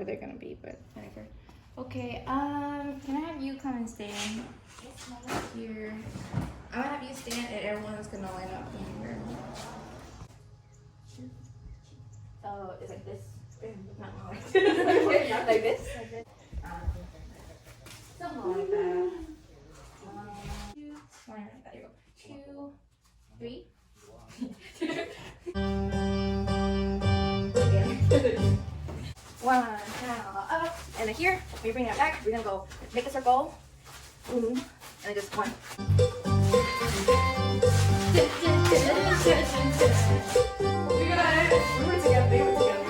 where they're gonna be, but whatever. Okay, can I have you come and stand here? I'm gonna have you stand and everyone's gonna line up here. So it's like this. Not like this. Like this. Like this. Something like that. 2, 1, like that. Here we go. 2, 3. One, now up, and then here, we bring it back. We're gonna go make a circle, boom, and then just 1. We got it. We were together. They were together.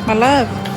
My love.